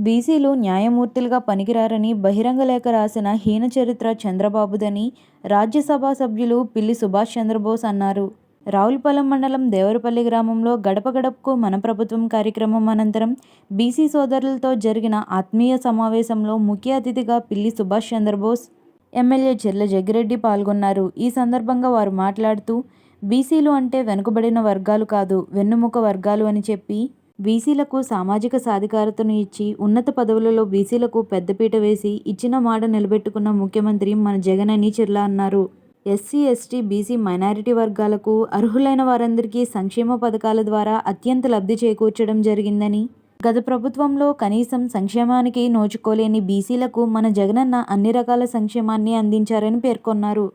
బీసీలు న్యాయమూర్తులుగా పనికిరారని బహిరంగ లేఖ రాసిన హీన చరిత్ర చంద్రబాబుదని రాజ్యసభ సభ్యులు పిల్లి సుభాష్ చంద్రబోస్ అన్నారు. రావులపాలెం మండలం దేవరపల్లి గ్రామంలో గడప గడపకు మన ప్రభుత్వం కార్యక్రమం అనంతరం బీసీ సోదరులతో జరిగిన ఆత్మీయ సమావేశంలో ముఖ్య అతిథిగా పిల్లి సుభాష్ చంద్రబోస్, ఎమ్మెల్యే చెర్ల జగ్గిరెడ్డి పాల్గొన్నారు. ఈ సందర్భంగా వారు మాట్లాడుతూ బీసీలు అంటే వెనుకబడిన వర్గాలు కాదు, వెన్నుముక వర్గాలు అని చెప్పి బీసీలకు సామాజిక సాధికారతను ఇచ్చి ఉన్నత పదవులలో బీసీలకు పెద్దపీట వేసి ఇచ్చిన మాట నిలబెట్టుకున్న ముఖ్యమంత్రి మన జగన్ అని చెర్ల అన్నారు. ఎస్సీ, ఎస్టీ, బీసీ, మైనారిటీ వర్గాలకు అర్హులైన వారందరికీ సంక్షేమ పథకాల ద్వారా అత్యంత లబ్ధి చేకూర్చడం జరిగిందని, గత ప్రభుత్వంలో కనీసం సంక్షేమానికి నోచుకోలేని బీసీలకు మన జగనన్న అన్ని రకాల సంక్షేమాన్ని అందించారని పేర్కొన్నారు.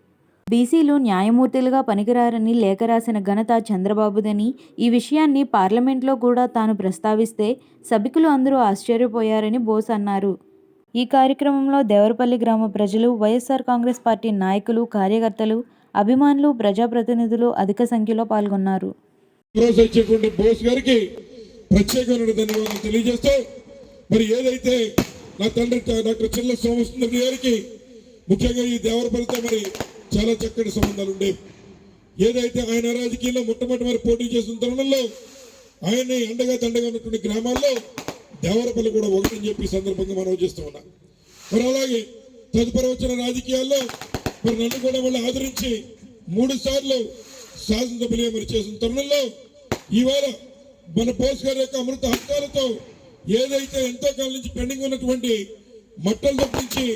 బీసీలు న్యాయమూర్తులుగా పనికిరారని లేఖ రాసిన ఘనత చంద్రబాబుదని, ఈ విషయాన్ని పార్లమెంట్లో కూడా తాను ప్రస్తావిస్తే సభికులు అందరూ ఆశ్చర్యపోయారని బోస్ అన్నారు. ఈ కార్యక్రమంలో దేవరపల్లి గ్రామ ప్రజలు, వైఎస్ఆర్ కాంగ్రెస్ పార్టీ నాయకులు, కార్యకర్తలు, అభిమానులు, ప్రజాప్రతినిధులు అధిక సంఖ్యలో పాల్గొన్నారు. బోస్ గారికి ప్రత్యేకమైన ధన్యవాదాలు తెలియజేస్తూ, మరి ఏదైతే నా తండ్రి డాక్టర్ చెర్ల సోమసుందర్ గారికి ముఖ్యంగా ఈ దేవరపల్లితో మరి చాలా చక్కటి సంబంధాలు ఉండేవి. ఏదైతే ఆయన రాజకీయాల్లో మొట్టమొదటి పోటీ చేసిన తరుణంలో ఆయన్ని అండగా దండగా ఉన్నటువంటి గ్రామాల్లో దేవరపల్లి కూడా ఒకటని చెప్పి సందర్భంగా మనం చేస్తూ ఉన్నాం. మరి అలాగే తదుపరి వచ్చిన రాజకీయాల్లో మరి నన్ను కూడా వాళ్ళు ఆదరించి 3 సార్లు శాసనసభ్యులుగా మరి చేసిన తరుణంలో ఇవాళ మన బోస్ గారి యొక్క అమృత హస్తాలతో ఏదైతే ఎంతో కాలం నుంచి పెండింగ్ ఉన్నటువంటి మట్టలు తప్పించి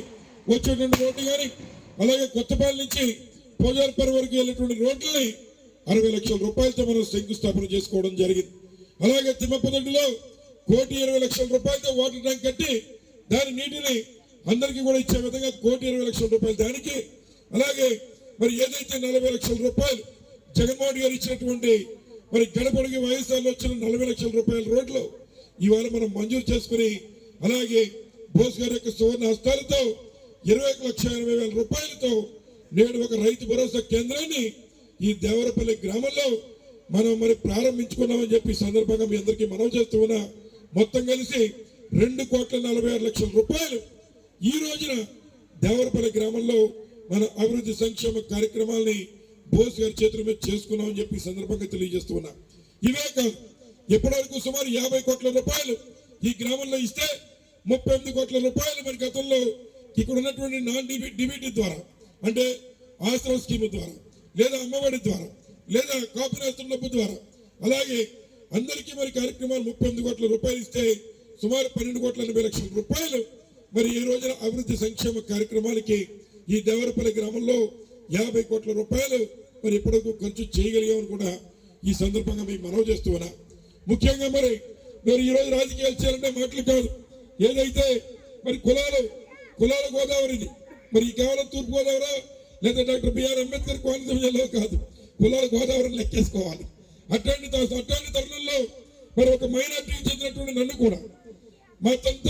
వచ్చేటువంటి రోడ్డు కానీ, అలాగే కొత్తపల్లి నుంచి పోజారపల్లి వరకు వెళ్ళేటువంటి రోడ్లని 60 లక్షల రూపాయలతో మనం శంకుస్థాపన చేసుకోవడం జరిగింది. అలాగే తిమ్మపదొడ్డిలో 1,20,00,000 రూపాయలతో వాటర్ ట్యాంక్ కట్టి దాని నీటిని అందరికీ కూడా ఇచ్చే విధంగా 1,20,00,000 రూపాయలు దానికి, అలాగే మరి ఏదైతే 40 లక్షల రూపాయలు జగన్మోహన్ గారు ఇచ్చినటువంటి మరి గడపడికి వైఎస్ఆర్లో వచ్చిన 40 లక్షల రూపాయల రోడ్లు ఇవాళ మనం మంజూరు చేసుకుని, అలాగే బోస్ గారి యొక్క సువర్ణ హస్తాలతో 21,80,000 రూపాయలతో నేడు ఒక రైతు భరోసా కేంద్రాన్ని ఈ దేవరపల్లి గ్రామంలో మనం మరి ప్రారంభించుకున్నామని చెప్పి సందర్భంగా మీ అందరికీ మనవి చేస్తూ ఉన్నా. మొత్తం కలిసి 2,46,00,000 రూపాయలు ఈ రోజున దేవరపల్లి గ్రామంలో మన అభివృద్ధి సంక్షేమ కార్యక్రమాలని బోస్ గారి చేతుల మీద చేసుకున్నామని చెప్పి సందర్భంగా తెలియజేస్తూ ఉన్నా. ఇవే కాదు, ఎప్పటివరకు సుమారు 50 కోట్ల రూపాయలు ఈ గ్రామంలో ఇస్తే 38 కోట్ల రూపాయలు మరి గతంలో ఇక్కడ ఉన్నటువంటి నాన్ డిబిటీ ద్వారా, అంటే ఆశ్రమ స్కీమ్ ద్వారా, లేదా అమ్మఒడి ద్వారా, లేదా కాపునేస్తున్న డబ్బు ద్వారా, అలాగే అందరికీ మరి కార్యక్రమాలు 38 కోట్ల రూపాయలు ఇస్తే సుమారు 12,80,00,000 రూపాయలు మరి ఈ రోజున అభివృద్ధి సంక్షేమ కార్యక్రమాలకి ఈ దేవరపల్లి గ్రామంలో 50 కోట్ల రూపాయలు మరి ఇప్పటికు ఖర్చు చేయగలిగామని కూడా ఈ సందర్భంగా మీకు మనవి చేస్తూ ఉన్నా. ముఖ్యంగా మరి ఈ రోజు రాజకీయాలు చేయాలంటే మాటలు కాదు. ఏదైతే మరి కులాల గోదావరిది మరి కేవలం తూర్పు గోదావరి లేదా డాక్టర్ బిఆర్ అంబేద్కర్ కోనసీమ జిల్లా కాదు, కులాల గోదావరిని లెక్కేసుకోవాలి. అట్లాంటి తరుణంలో మరి ఒక మైనార్టీకి చెందినటువంటి నన్ను కూడా మా సొంత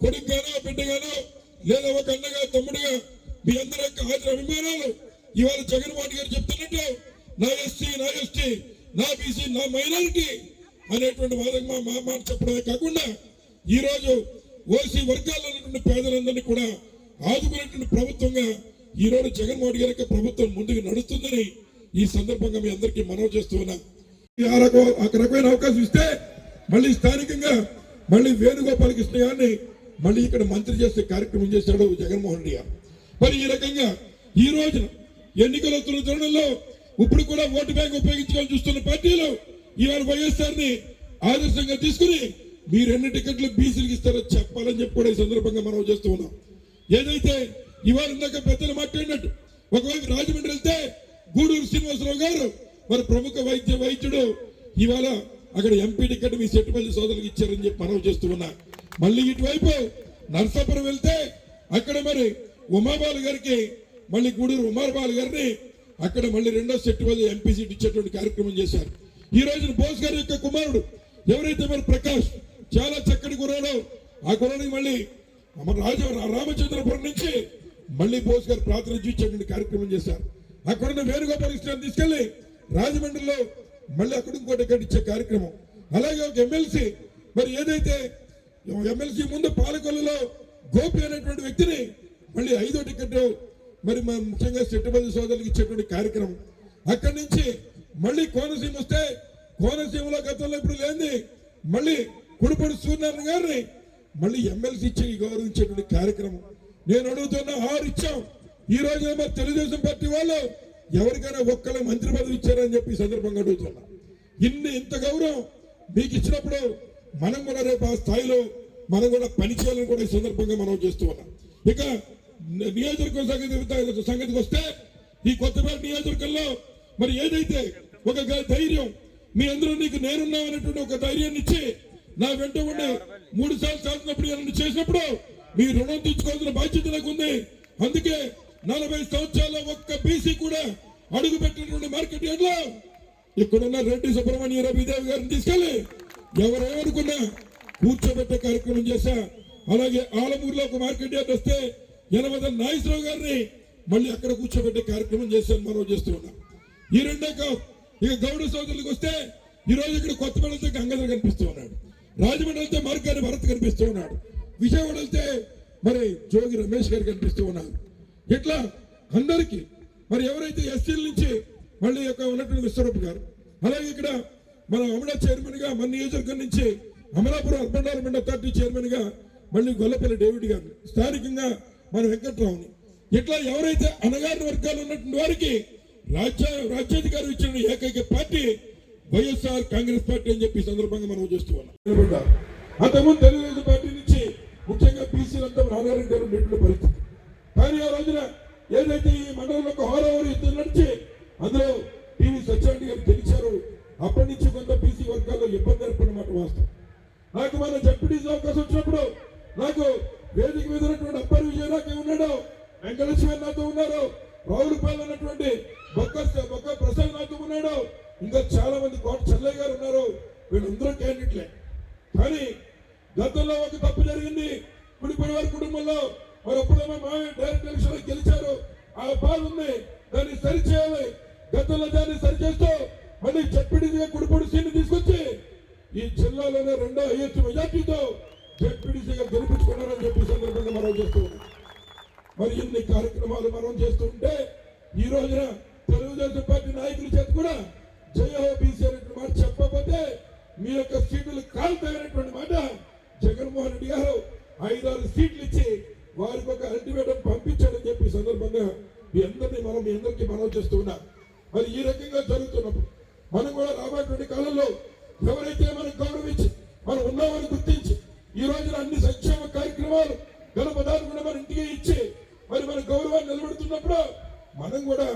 కొడుకుగానో బిడ్డగానో లేదా ఒక అన్నగా తమ్ముడిగా మీ అందరి యొక్క హాజరు అభిమానాలు ఇవాళ జగన్మోహన్ గారు చెప్తున్నట్టు నా ఎస్సీ, నా ఎస్టీ, నా బీసీ, నా మైనారిటీ అనేటువంటి వాదన మా మాట చెప్పడమే కాకుండా ఈరోజు ఓసీ వర్గాల్లో ఉన్నటువంటి పేదలందరినీ కూడా ఆదుకునేటువంటి ప్రభుత్వంగా ఈ రోజు జగన్మోహన్ గారి యొక్క ప్రభుత్వం ముందుకు నడుస్తుందని ఈ సందర్భంగా మీ అందరికీ మనవి చేస్తూ ఉన్నా. ఒక రకమైన అవకాశం ఇస్తే మళ్ళీ స్థానికంగా మళ్ళీ వేణుగోపాల కృష్ణ గారిని మళ్ళీ ఇక్కడ మంత్రి చేసే కార్యక్రమం చేశాడు జగన్మోహన్ రెడ్డి గారు. మరి ఈ రకంగా ఈ రోజున ఎన్నికలు వస్తున్న తరుణంలో ఇప్పుడు కూడా ఓటు బ్యాంక్ ఉపయోగించుకొని చూస్తున్న పార్టీలు ఇవాళ వైఎస్ఆర్ ని ఆదర్శంగా తీసుకుని మీరు ఎన్ని టికెట్లు బీసీలకు ఇస్తారో చెప్పాలని చెప్పి కూడా ఈ సందర్భంగా మనం చేస్తూ ఉన్నాం. ఏదైతే ఇవాళ ఇందాక పెద్దలు మాట్లాడినట్టు ఒకవైపు రాజమండ్రి వెళ్తే గూడూరు శ్రీనివాసరావు గారు మరి ప్రముఖ వైద్యుడు ఇవాళ అక్కడ ఎంపీ టికెట్ మీ సెట్టుపల్లి సోదరులకు ఇచ్చారని చెప్పి మనం చేస్తూ ఉన్నా. మళ్ళీ ఇటువైపు నర్సాపురం వెళ్తే అక్కడ మరి ఉమాబాలు గారికి మళ్ళీ గూడూరు ఉమాబాలు గారిని అక్కడ మళ్ళీ 2వ సెట్టుపల్లి ఎంపీ సీట్ ఇచ్చేటువంటి కార్యక్రమం చేశారు. ఈ రోజున బోస్ గారి యొక్క కుమారుడు ఎవరైతే మరి ప్రకాష్ చాలా చక్కటి కుర్రాడు, ఆ కుర్రాడికి మళ్ళీ రామచంద్రపురం నుంచి మళ్ళీ బోస్ గారు ప్రాతినిధ్యం ఇచ్చేటువంటి కార్యక్రమం చేశారు. అక్కడున్న వేణుగోపాల కృష్ణ తీసుకెళ్లి రాజమండ్రిలో మళ్ళీ అక్కడ ఇంకోటి ఇచ్చే కార్యక్రమం. అలాగే ఒక ఎమ్మెల్సీ మరి ఏదైతే ఎమ్మెల్సీ ముందు పాలకొల్లులో గోపి అనేటువంటి వ్యక్తిని మళ్ళీ 5వ టికెట్ మరి ముఖ్యంగా చెట్టుబడి సోదరులకు ఇచ్చేటువంటి కార్యక్రమం. అక్కడి నుంచి మళ్ళీ కోనసీమ వస్తే కోనసీమలో గతంలో ఇప్పుడు లేని మళ్ళీ కుడిపూడి సూర్యనారాయణ గారిని మళ్ళీ ఎమ్మెల్సీ ఇచ్చి గౌరవించేటువంటి కార్యక్రమం. నేను అడుగుతున్నా 6 ఇచ్చాం. ఈ రోజు మరి తెలుగుదేశం పార్టీ వాళ్ళు ఎవరికైనా ఒక్కళ్ళ మంత్రి పదవి ఇచ్చారని చెప్పి సందర్భంగా అడుగుతున్నా. ఇంత గౌరవం మీకు ఇచ్చినప్పుడు మనం కూడా రేపు ఆ స్థాయిలో మనం కూడా పనిచేయాలని కూడా ఈ సందర్భంగా మనం చేస్తూ ఉన్నాం. ఇక నియోజకవర్గం సంగతికి వస్తే ఈ కొత్తపేట నియోజకవర్గంలో మరి ఏదైతే ఒక ధైర్యం మీ అందరూ నీకు నేనున్నామనేటువంటి ఒక ధైర్యాన్ని ఇచ్చి నా వెంట ఉండి 3 సార్లు చేసినప్పుడు ఏమన్నా చేసినప్పుడు మీ రుణం తీర్చుకోవాల్సిన బాధ్యత నాకు ఉంది. అందుకే 40 సంవత్సరాల్లో ఒక్క బీసీ కూడా అడుగు పెట్టినటువంటి మార్కెట్ యార్డ్లో ఇక్కడున్న రెడ్డి సుబ్రహ్మణ్య రవిదేవి గారిని తీసుకెళ్లి ఎవరేమనుకున్నా కూర్చోబెట్టే కార్యక్రమం చేశా. అలాగే ఆలమూరులో ఒక మార్కెట్ యార్డ్ వస్తే యనమల నాగేశ్వరరావు గారిని మళ్ళీ అక్కడ కూర్చోబెట్టే కార్యక్రమం చేశాను మనం చేస్తూ ఉన్నాం. ఈ రెండే కాదు, ఇక గౌడ సోదరులకు వస్తే ఈ రోజు ఇక్కడ కొత్తపేట వెళ్తే గంగాధర్ కనిపిస్తూ ఉన్నాడు, రాజమండ్రి వెళ్తే మార్గాని భరత్ కనిపిస్తూ ఉన్నాడు, విజయవాడ వెళ్తే మరి జోగి రమేష్ గారు కనిపిస్తూ ఉన్నారు. ఇట్లా అందరికీ మరి ఎవరైతే ఎస్సీల నుంచి మళ్ళీ ఉన్నటువంటి విశ్వరూప్ గారు, అలాగే ఇక్కడ మన అమడా చైర్మన్ గా మన నియోజకవర్గం నుంచి Amalapuram urban development authority chairman గా మళ్ళీ గొల్లపల్లి డేవిడ్ గారు, స్థానికంగా మన వెంకట్రావుని, ఇట్లా ఎవరైతే అణగారిన వర్గాలు ఉన్నటువంటి వారికి రాజ్యాధికారం ఇచ్చిన ఏకైక పార్టీ వైఎస్ఆర్ కాంగ్రెస్ పార్టీ అని చెప్పి సందర్భంగా మనం చేస్తూ ఉన్నాం. అంతకుముందు తెలుగుదేశం పార్టీ నుంచి ముఖ్యంగా బీసీలంతా రాజారెడ్డి ఉండేటువంటి పరిస్థితి. కానీ ఆ రోజున ఏదైతే ఈ మండలంలో ఒక హోరావరి యుద్ధం నడిచి అందులో టీవీ సత్యనారాయణ గారు గెలిచారు, అప్పటి నుంచి కొంత బీసీ వర్గాల్లో ఇబ్బంది ఏర్పడినమాట వాస్తవం. నాకు మన జడ్పీటీసీ అవకాశం వచ్చినప్పుడు నాకు వేదిక మీద ఉన్నటువంటి అప్పర్ విజయ నాకే ఉన్నాడు, వెంకటేశ్వర నాతో ఉన్నారు, రావులపాలెం ఉన్నటువంటి బొక్క ప్రసాద్ నాతో ఉన్నాడు, ఇంకా చాలా మంది కోట చెల్లయ్య గారు ఉన్నారు. వీళ్ళందరూ క్యాండిడేట్లే. కానీ గతంలో ఒక తప్పు జరిగింది కుడిపడి వారి కుటుంబంలో. మరి అప్పుడేమో మావే డైరెక్ట్ ఎలక్షన్ గెలిచారు, ఆ బాధ ఉంది, దాన్ని సరిచేయాలి. గతంలో దాన్ని సరిచేస్తూ మళ్ళీ జడ్పీటీసీగా కుడిపడి సీన్ని తీసుకొచ్చి ఈ జిల్లాలోనే 2వ హైయెస్ట్ మెజార్టీతో జడ్పీటీసీగా గెలిపించుకున్నారని చెప్పి సందర్భంగా మనం చేస్తూ ఉన్నాం. మరి ఇన్ని కార్యక్రమాలు మనం చేస్తుంటే ఈ రోజున తెలుగుదేశం పార్టీ నాయకుల చేత కూడా జయహో బీసీ అనేటువంటి మాట చెప్పకపోతే మీ యొక్క సీట్లు కాలుతాయనేటువంటి మాట జగన్మోహన్ రెడ్డి గారు 5-6 సీట్లు ఇచ్చి వారికి ఒక అల్టిమేటం పంపించాడని చెప్పి సందర్భంగా మీ అందరికీ మనం చేస్తూ ఉన్నాం. మరి ఈ రకంగా జరుగుతున్నప్పుడు మనం కూడా రాబోయేటువంటి కాలంలో ఎవరైతే మనకు గౌరవించి మనం ఉన్నామని గుర్తించి ఈ రోజున అన్ని సంక్షేమ కార్యక్రమాలు గణపదాలు కూడా మన ఇంటికి ఇచ్చి మరి మన గౌరవాన్ని నిలబెడుతున్నప్పుడు మనం కూడా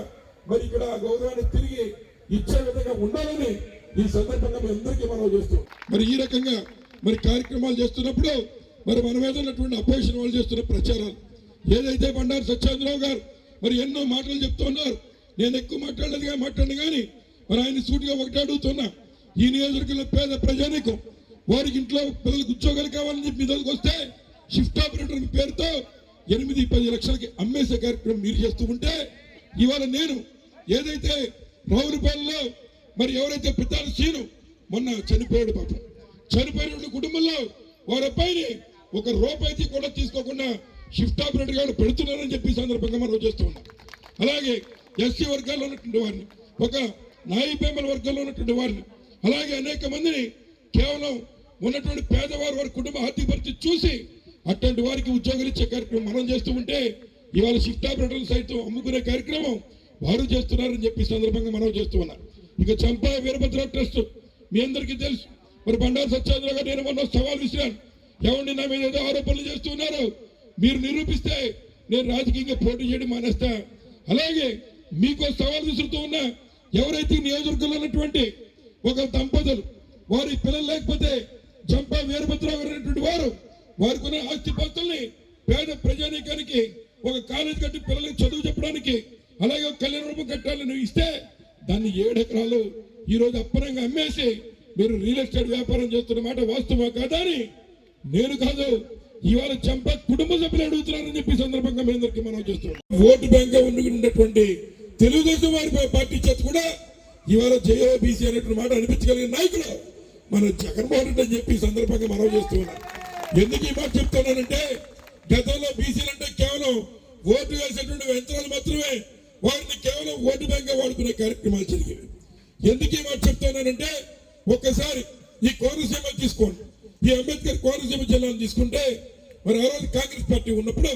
మరి ఇక్కడ గౌరవాన్ని తిరిగి ఇచ్చే విధంగా ఉండాలని ఈ సందర్భంగా మీ అందరికీ మనం చేస్తాం. మరి ఈ రకంగా మరి కార్యక్రమాలు చేస్తున్నప్పుడు మరి మన మీద ఉన్నటువంటి అపోజిషన్ వాళ్ళు చేస్తున్న ప్రచారాలు ఏదైతే బండారు సత్యేంద్రరావు గారు మరి ఎన్నో మాటలు చెప్తూ ఉన్నారు. నేను ఎక్కువ మాట్లాడను కానీ మరి ఆయన సూటిగా ఒకటి అడుగుతున్నా, ఈ నియోజకవర్గంలో పేద ప్రజానీకం వారికి ఇంట్లో పిల్లలకు ఉద్యోగాలు కావాలని చెప్పి మీ దగ్గరికి వస్తే షిఫ్ట్ ఆపరేటర్ పేరుతో 8-10 లక్షలకి అమ్మేసే కార్యక్రమం మీరు చేస్తూ ఉంటే ఇవాళ నేను ఏదైతే రావులపాలెంలో మరి ఎవరైతే పితాల సీను మొన్న చనిపోయాడు, పాపం చనిపోయిన కుటుంబంలో వారి అబ్బాయిని ₹1 కూడా తీసుకోకుండా షిఫ్ట్ ఆపరేటర్ గా పెడుతున్నారని చెప్పి సందర్భంగా మనం చేస్తూ ఉన్నాం. అలాగే ఎస్సీ వర్గాల్లో ఉన్నటువంటి వారిని, ఒక నాయపేమల వర్గంలో ఉన్నటువంటి వారిని, అలాగే అనేక మందిని కేవలం ఉన్నటువంటి పేదవారు వారి కుటుంబ ఆర్థిక పరిస్థితి చూసి అటువంటి వారికి ఉద్యోగాలు ఇచ్చే కార్యక్రమం మనం చేస్తూ ఉంటే ఇవాళ షిఫ్ట్ ఆపరేటర్లు సైతం అమ్ముకునే కార్యక్రమం వారు చేస్తున్నారని చెప్పి సందర్భంగా మనం చేస్తూ ఉన్నాం. ఇక చంపా వీరభద్ర ట్రస్ట్ మీ అందరికీ తెలుసు. మరి బండారు సత్యేంద్ర గారు నేను మొన్న సవాల్ విసిరాను, ఎవరిని నా మీద ఏదో ఆరోపణలు చేస్తున్నారు, మీరు నిరూపిస్తే నేను రాజకీయంగా పోటీ చేయడం మానేస్తా. అలాగే మీకు సవాల్ విసురుతూ ఉన్నా, ఎవరైతే నియోజకవర్గంలో ఉన్నటువంటి ఒక దంపతులు వారి పిల్లలు లేకపోతే చంపా వీరభద్రరావు గారు అనేటువంటి వారికి ఉన్న ఆస్తి పాస్తుల్ని పేద ప్రజానీకానికి ఒక కాలేజ్ కట్టి పిల్లలకి చదువు చెప్పడానికి అలాగే ఒక కళ్యాణ రూపం కట్టాలని ఇస్తే దాన్ని 7 ఎకరాలు ఈ రోజు అప్పనంగా అమ్మేసి మీరు రియల్ ఎస్టేట్ వ్యాపారం చేస్తున్న మాట వాస్తవా కాదా అని నేను కాదు, ఇవాళ చంపా కుటుంబ సభ్యులు అడుగుతున్నారని చెప్పి సందర్భంగా మీ అందరికీ మనం చేస్తున్నాం. ఓటు బ్యాంక్ గా ఉన్నటువంటి తెలుగుదేశం వారి పార్టీ చేత కూడా ఇవాళ జేఓబీసీ అనేటువంటి మాట అనిపించగలిగిన నాయకులు మన జగన్మోహన్ రెడ్డి అని చెప్పి సందర్భంగా మనం చేస్తూ ఉన్నాం. ఎందుకు ఈ మాట చెప్తున్నానంటే గతంలో బీసీలు అంటే కేవలం ఓటు వేసేటువంటి యంత్రాలు మాత్రమే, వారిని కేవలం ఓటు బ్యాంక్ వాడుకునే కార్యక్రమాలు జరిగేవి. ఎందుకు ఈ మాట చెప్తున్నానంటే ఒక్కసారి ఈ కోనసీమ తీసుకోండి, ఈ అంబేద్కర్ కోనసీమ జిల్లాను తీసుకుంటే మరి ఆ రోజు కాంగ్రెస్ పార్టీ ఉన్నప్పుడు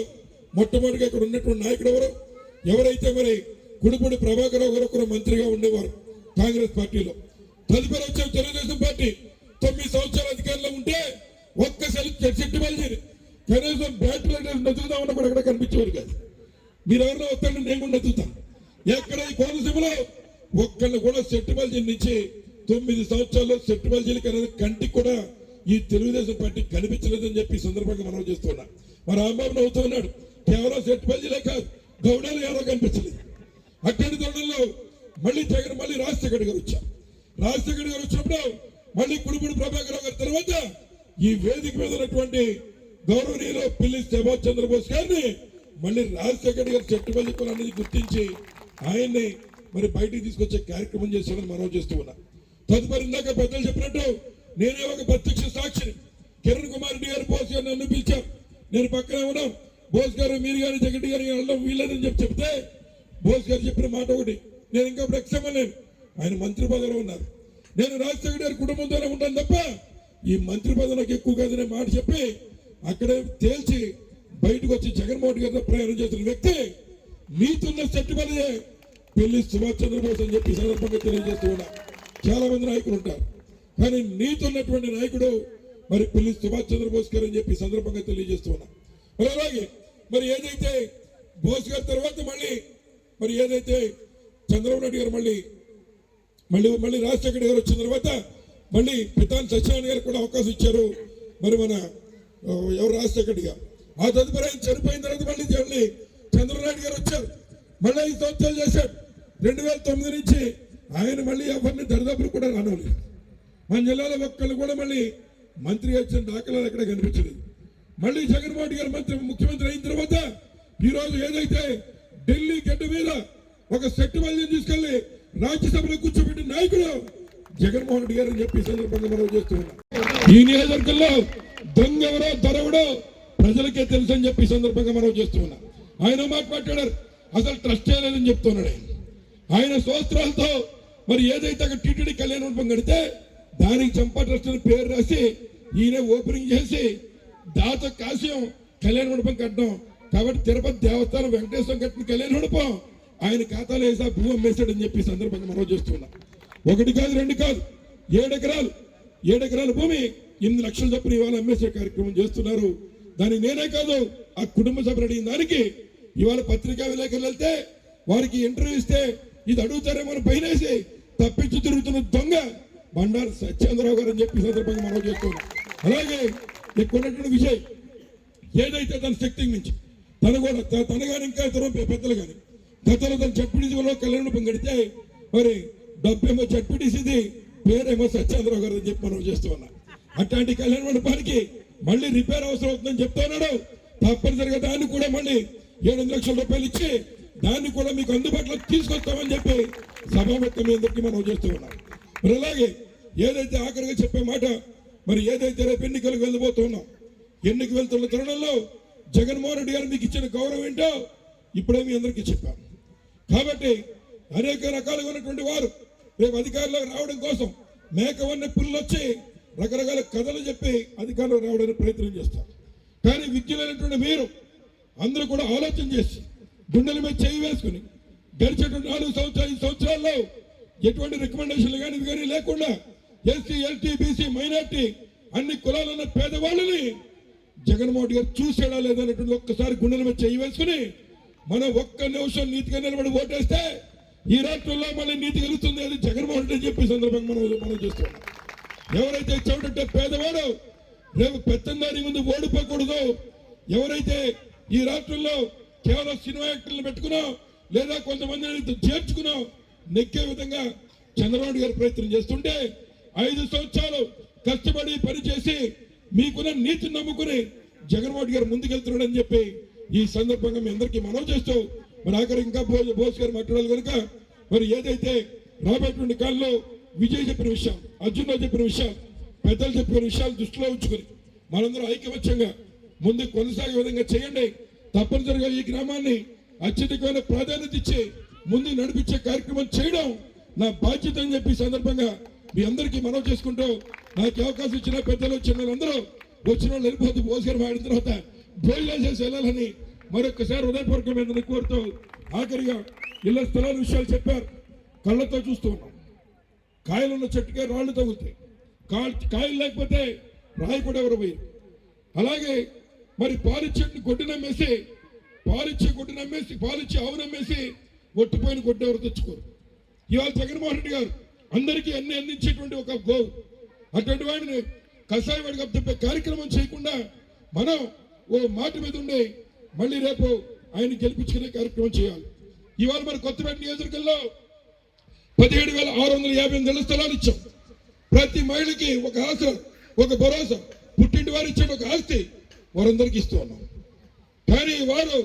మొట్టమొదటిగా ఇక్కడ ఉన్నటువంటి నాయకుడు ఎవరైతే మరి కుడిపూడి ప్రభాకర్ రావు గారు ఒకరు మంత్రిగా ఉండేవారు కాంగ్రెస్ పార్టీలో. తదుపరి వచ్చే తెలుగుదేశం పార్టీ 9 సంవత్సరాల అధికారంలో ఉంటే ఒక్కసారి చెట్టు బలిచేది కనీసం బ్యాటరీ నచ్చుదామన్నా కూడా ఎక్కడ కనిపించేవారు కాదు. మీరు ఎవరిలో వస్తాను నేను కూడా నచ్చుతాను. ఎక్కడ ఈ కోనసీమలో ఒక్కళ్ళు కూడా చెట్టు బలిజీ నుంచి 9 సంవత్సరాల్లో చెట్టు బలిజీలకి అనేది కంటికి కూడా ఈ తెలుగుదేశం పార్టీ కనిపించలేదని చెప్పి సందర్భంగా మనం చేస్తున్నా. మరి రాంబాబు నవ్వుతూ ఉన్నాడు, కేవలం చెట్టు బలిజీలే కాదు గౌడాలు ఎవరో కనిపించలేదు. అక్కడి తోటల్లో మళ్ళీ జగన్ మళ్ళీ రాజశేఖర్ గారు వచ్చారు. రాజశేఖర్ గారు వచ్చినప్పుడు మళ్ళీ కుడిపూడి ప్రభాకర్ గారి తర్వాత ఈ వేదిక మీద ఉన్నటువంటి గౌరవనీయులు పిల్లి సుభాష్ చంద్రబోస్ గారిని మళ్ళీ రాజశేఖర్ గారు చెట్టుబల్లి అనేది గుర్తించి ఆయన్ని మరి బయటికి తీసుకొచ్చే కార్యక్రమం చేశామని మనం చేస్తూ ఉన్నాం. తదుపరి ఇందాక పెద్దలు చెప్పినట్టు నేనే ఒక ప్రత్యక్ష సాక్షిని. కిరణ్ కుమార్ రెడ్డి గారు బోస్ గారు నన్ను పిలిచారు, నేను పక్కనే ఉన్నాం. బోస్ గారు మీరు గారు జగన్ గారు వెళ్ళడం వీల్లేదని చెప్తే బోస్ గారు చెప్పిన మాట ఒకటి, నేను ఇంకా ఇప్పుడు ఎక్సమలేను, ఆయన మంత్రి పదవిలో ఉన్నారు, నేను రాజశేఖర్ గారి కుటుంబంతోనే ఉంటాను తప్ప ఈ మంత్రి పదవి నాకు ఎక్కువ కాదనే మాట చెప్పి అక్కడే తేల్చి బయటకు వచ్చి జగన్మోహన్ గారితో ప్రయాణం చేసిన వ్యక్తి నీతున్న చెట్టుబడియే పిల్లి సుభాష్ చంద్రబోస్ అని చెప్పి సందర్భంగా తెలియజేస్తూ ఉన్నా. చాలా మంది నాయకులు ఉంటారు, కానీ నీతున్నటువంటి నాయకుడు మరి పిల్లి సుభాష్ చంద్రబోస్ గారు అని చెప్పి సందర్భంగా తెలియజేస్తూ ఉన్నా. మరి అలాగే మరి ఏదైతే బోస్ గారి తర్వాత మరి ఏదైతే చంద్రబాబు నాయుడు గారు మళ్ళీ రాజశేఖర్ గారు వచ్చిన తర్వాత మళ్ళీ పితాన్ సత్యనారాయణ గారు కూడా అవకాశం ఇచ్చారు. మరి మన ఎవరు రాజశేఖర్ గారు ఆ తదుపరి ఆయన చనిపోయిన తర్వాత మళ్ళీ చంద్రబాబు నాయుడు గారు వచ్చారు, మళ్ళీ 5 సంవత్సరాలు చేశాడు. 2009 నుంచి ఆయన మళ్ళీ ఎవరిని దరిదాపులు కూడా రానలేదు. మన జిల్లాలో ఒక్కళ్ళు కూడా మళ్ళీ మంత్రిగా వచ్చిన దాఖలాలు ఎక్కడ కనిపించలేదు. మళ్ళీ జగన్మోహన్ గారు ముఖ్యమంత్రి అయిన తర్వాత ఈరోజు ఏదైతే ఢిల్లీ గడ్డ మీద ఒక సెట్టు మల్లిని తీసుకెళ్లి రాజ్యసభలో కూర్చోబెట్టిన నాయకుడు జగన్మోహన్ రెడ్డి గారు అని చెప్పి సందర్భంగా మనం చేస్తూ ఉన్నాం. ఈ నియోజకవర్గంలో దొంగెవరో దొరవడో ప్రజలకే తెలుసు అని చెప్పి సందర్భంగా మనం చేస్తూ ఉన్నాం. ఆయన మాట్లాడారు, అసలు ట్రస్ట్ చేయలేదని చెప్తున్నాడు. ఆయన సంవత్సరాలతో మరి ఏదైతే అక్కడ టీటీడీ కళ్యాణ మండపం కడితే దానికి చంపా ట్రస్ట్ అని పేరు రాసి ఈయన ఓపెనింగ్ చేసి దాత కాశ్యం కళ్యాణ మండపం కట్టడం. కాబట్టి తిరుపతి దేవస్థానం వెంకటేశ్వరం కట్టిన కళ్యాణ మండపం ఆయన ఖాతాలో వేసా భూమి అమ్మేశాడని చెప్పి సందర్భంగా మనం చేస్తున్నాం. 1 కాదు 2 కాదు 7 ఎకరాల భూమి 8 లక్షల చొప్పున ఇవాళ అమ్మేసే కార్యక్రమం చేస్తున్నారు. దానికి నేనే కాదు ఆ కుటుంబ సభ్యులు అడిగిన దానికి ఇవాళ పత్రికా విలేకరులు వెళ్తే వారికి ఇంటర్వ్యూ ఇస్తే ఇది అడుగుతారేమో పైనేసి తప్పించి తిరుగుతున్న దొంగ బండారు సత్యేంద్రరావు గారు అని చెప్పి సందర్భంగా మనం చేస్తున్నాం. అలాగే ఎక్కువ విషయం ఏదైతే తన శక్తికి మించి తన కానీ ఇంకా ఇతర పెద్దలు కానీ గతంలో తన జడ్పీటీసీలో కళ్యాణ మండపం కడితే మరి డబ్బేమో జడ్పీటీసీది పేరేమో సత్యేంద్రరావు గారు అని చెప్పి మనం చేస్తూ ఉన్నాం. అట్లాంటి కళ్యాణ మండపానికి మళ్ళీ రిపేర్ అవసరం అవుతుందని చెప్తున్నాడు. తప్పనిసరిగా దాన్ని కూడా మళ్ళీ 7 లక్షల రూపాయలు ఇచ్చి దాన్ని కూడా మీకు అందుబాటులో తీసుకొస్తామని చెప్పి సభాముఖం అందరికీ మనం చేస్తూ ఉన్నాం. మరి అలాగే ఏదైతే ఆఖరిగా చెప్పే మాట మరి ఏదైతే రేపు ఎన్నికలకు వెళ్ళబోతున్నాం, ఎన్నిక వెళ్తున్న తరుణంలో జగన్మోహన్ రెడ్డి గారు మీకు ఇచ్చిన గౌరవం ఏంటో ఇప్పుడే మీ అందరికీ చెప్పాను. కాబట్టి అనేక రకాలుగా ఉన్నటువంటి వారు రేపు అధికారంలోకి రావడం కోసం మేకవన్న పుల్లు వచ్చి రకరకాల కథలు చెప్పి అధికారంలో రావడానికి ప్రయత్నం చేస్తారు. కానీ విద్యులైనటువంటి మీరు అందరూ కూడా ఆలోచన చేసి గుండెల మీద చేయి వేసుకుని గడిచేటువంటి 4 సంవత్సరాల్లో ఎటువంటి రికమెండేషన్లు కానీ ఇవి కానీ లేకుండా ఎస్సీ ఎల్టీ బీసీ మైనార్టీ అన్ని కులాలున్న పేదవాళ్ళని జగన్మోహన్ గారు చూసేలా లేదనేటువంటి ఒక్కసారి గుండెల మీద చేయి వేసుకుని మనం ఒక్క నిమిషం నీతిగా నిలబడి ఓటేస్తే ఈ రాష్ట్రంలో మళ్ళీ నీతి గెలుస్తుంది. అది జగన్మోహన్ రెడ్డి చెప్పే సందర్భంగా మనం చేస్తున్నాం. ఎవరైతే చెవిటంటే పేదవాడు రేపు పెత్తందారి ముందు ఓడిపోకూడదు, ఎవరైతే ఈ రాష్ట్రంలో కేవలం సినిమా యాక్టర్లను పెట్టుకున్నాం లేదా కొంతమందిని చేర్చుకున్నాం నెక్కే విధంగా చంద్రబాబు గారు ప్రయత్నం చేస్తుంటే 5 సంవత్సరాలు కష్టపడి పనిచేసి మీకున్న నీతిని నమ్ముకుని జగన్మోహన్ గారు ముందుకెళ్తున్నాడు అని చెప్పి ఈ సందర్భంగా మీ అందరికీ మనవి చేస్తూ మరి ఆఖరి ఇంకా బోస్ గారు మాట్లాడాలి కనుక మరి ఏదైతే రాబోయేటువంటి కాలంలో విజయ్ చెప్పిన విషయం, అర్జున్ రావు చెప్పిన విషయం, పెద్దలు చెప్పిన విషయాలు దృష్టిలో ఉంచుకుని మనందరూ ఐకమత్యంగా ముందు కొనసాగే విధంగా చేయండి. తప్పనిసరిగా ఈ గ్రామాన్ని అత్యధికమైన ప్రాధాన్యత ఇచ్చి ముందు నడిపించే కార్యక్రమం చేయడం నా బాధ్యత అని చెప్పి సందర్భంగా మీ అందరికీ మనవి చేసుకుంటూ నాకు అవకాశం ఇచ్చిన పెద్దలు చిన్నలందరూ వచ్చిన వాళ్ళు వెళ్ళిపోతూ భోజనం ఆడిన తర్వాత భోజనాలు చేసి వెళ్ళాలని మరొకసారి హృదయపూర్వకమైన కోరుతూ ఆఖరిగా ఇళ్ల స్థలాల విషయాలు చెప్పారు. కళ్ళతో చూస్తూ ఉన్నాం. కాయలున్న చెట్టుకే రాళ్ళు తగులుతాయి. కాయలు లేకపోతే రాయి కూడా ఎవరు పోయి. అలాగే మరి పాలిచ్చేటిని గొడ్డు నమ్మేసి పాలిచ్చే ఆవు నమ్మేసి ఒట్టిపోయిన గొడ్డు ఎవరు తెచ్చుకోరు. ఇవాళ జగన్మోహన్ రెడ్డి గారు అందరికీ అన్ని అందించేటువంటి ఒక గోవు. అటువంటి వాడిని కషాయ వాడికి తప్పే కార్యక్రమం చేయకుండా మనం ఓ మాట మీద ఉండి మళ్ళీ రేపు ఆయన గెలిపించుకునే కార్యక్రమం చేయాలి. ఇవాళ మన కొత్తపేట నియోజకవర్గంలో 17,658 ఇళ్ల స్థలాలు ఇచ్చాం. ప్రతి మహిళకి ఒక ఆసరా, ఒక భరోసా, పుట్టింటి వారు ఇచ్చే ఒక ఆస్తి వారందరికీ ఇస్తూ ఉన్నాం. కానీ వారు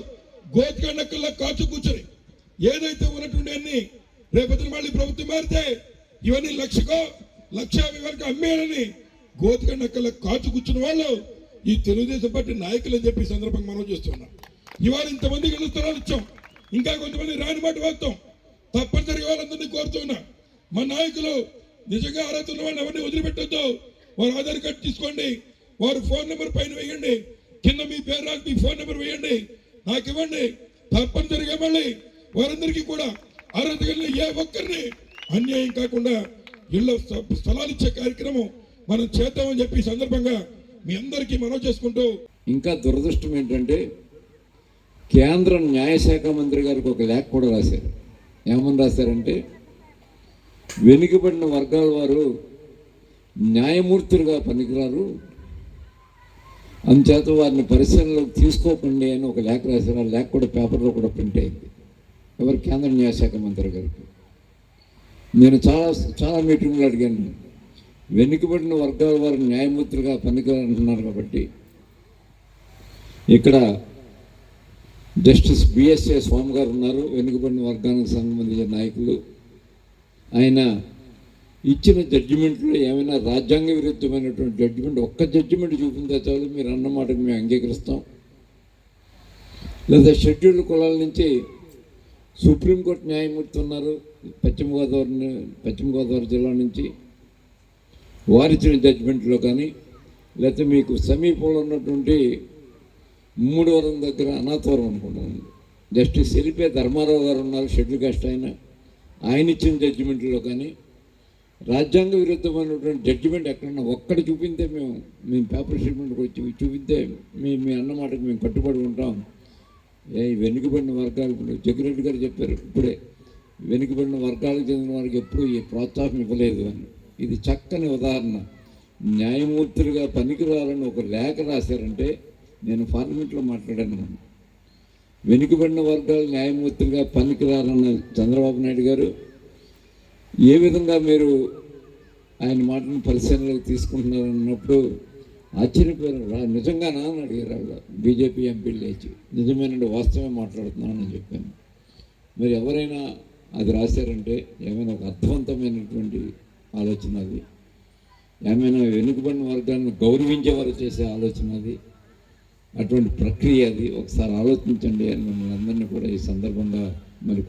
గోతిగా నక్కల్లో కాచు కూర్చొని ఏదైతే ఉన్నటువంటి అన్ని రేపొద్దున మళ్ళీ ప్రభుత్వం మారితే ఇవన్నీ 1,50,000 అమ్మేయాలని గోతిగా నక్కల్లో కాచు కూర్చున్న వాళ్ళు ఈ తెలుగుదేశం పార్టీ నాయకులు అని చెప్పి సందర్భంగా మనం చేస్తున్నాం. ఇవాళ ఇంతమందికి ఇళ్ల స్థలాలు ఇచ్చాం. ఇంకా కొంతమంది రాని మాట వాస్తాం. తప్పనిసరిగా వాళ్ళందరినీ కోరుతున్నా, మా నాయకులు నిజంగా అర్హత ఉన్న వాళ్ళని ఎవరిని వదిలిపెట్టొద్దు. వారు ఆధార్ కార్డు తీసుకోండి, వారు ఫోన్ నెంబర్ పైన వేయండి, కింద మీ పేరు రాసి మీ ఫోన్ నెంబర్ వేయండి, నాకు ఇవ్వండి. తప్పనిసరిగా మళ్ళీ వారందరికీ కూడా అర్హత కలిగిన ఏ ఒక్కరిని అన్యాయం కాకుండా ఇళ్ల స్థలాలు ఇచ్చే కార్యక్రమం మనం చేద్దామని చెప్పి సందర్భంగా మీ అందరికీ మనవి చేసుకుంటూ, ఇంకా దురదృష్టం ఏంటంటే కేంద్ర న్యాయశాఖ మంత్రి గారికి ఒక లేఖ కూడా రాశారు. ఏమని రాశారంటే, వెనుకబడిన వర్గాల వారు న్యాయమూర్తులుగా పనికిరారు, అందుచేత వారిని పరిశీలనలోకి తీసుకోకండి అని ఒక లేఖ రాశారు. ఆ లేఖ కూడా పేపర్లో కూడా ప్రింట్ అయింది. ఎవరు? కేంద్ర న్యాయశాఖ మంత్రి గారికి. నేను చాలా మీటింగ్లు అడిగాను, వెనుకబడిన వర్గాల వారు న్యాయమూర్తులుగా పనికిరారంటున్నారు కాబట్టి ఇక్కడ జస్టిస్ బిఎస్ఏ స్వామి గారు ఉన్నారు, వెనుకబడిన వర్గానికి సంబంధించిన నాయకులు. ఆయన ఇచ్చిన జడ్జిమెంట్లో ఏమైనా రాజ్యాంగ విరుద్ధమైనటువంటి జడ్జిమెంట్, ఒక్క జడ్జిమెంట్ చూపిందే చాలు, మీరు అన్నమాటకు మేము అంగీకరిస్తాం. లేదా షెడ్యూల్డ్ కులాల నుంచి సుప్రీంకోర్టు న్యాయమూర్తి ఉన్నారు పశ్చిమ గోదావరి జిల్లా నుంచి, వారిచ్చిన జడ్జిమెంట్లో కానీ, లేకపోతే మీకు సమీపంలో ఉన్నటువంటి మూడవరం దగ్గర అనాథవరం అనుకుంటున్నాను, జస్టిస్ ఎలిపే ధర్మారావు గారు ఉన్నారు, షెడ్యూల్ కాస్ట్ ఆయన ఇచ్చిన జడ్జిమెంట్లో కానీ రాజ్యాంగ విరుద్ధమైనటువంటి జడ్జిమెంట్ ఎక్కడన్నా ఒక్కటి చూపితే మేము పేపర్ స్టేట్మెంట్కి వచ్చి చూపితే మీ అన్నమాటకు మేము కట్టుబడి ఉంటాం. వెనుకబడిన వర్గాలు, ఇప్పుడు జగ్గిరెడ్డి గారు చెప్పారు ఇప్పుడే, వెనుకబడిన వర్గాలకు చెందిన వారికి ఎప్పుడూ ఈ ప్రోత్సాహం ఇవ్వలేదు అని. ఇది చక్కని ఉదాహరణ. న్యాయమూర్తులుగా పనికిరాలని ఒక లేఖ రాశారంటే, నేను పార్లమెంట్లో మాట్లాడాను, వెనుకబడిన వర్గాలు న్యాయమూర్తులుగా పనికిరారన్న చంద్రబాబు నాయుడు గారు ఏ విధంగా మీరు ఆయన మాటను పరిశీలనలోకి తీసుకుంటున్నారన్నప్పుడు ఆశ్చర్యపోయారు. నిజంగానా అని అడిగారు ఆవిడ. బీజేపీ ఎంపీలు లేచి నిజమేనండి, వాస్తవమే మాట్లాడుతున్నానని చెప్పాను. మరి ఎవరైనా అది రాశారంటే ఏమైనా ఒక అర్థవంతమైనటువంటి ఆలోచన అది, ఏమైనా వెనుకబడిన వర్గాన్ని గౌరవించేవారు చేసే ఆలోచన అది, అటువంటి ప్రక్రియ అది. ఒకసారి ఆలోచించండి అని మిమ్మల్ని అందరినీ కూడా ఈ సందర్భంగా మరి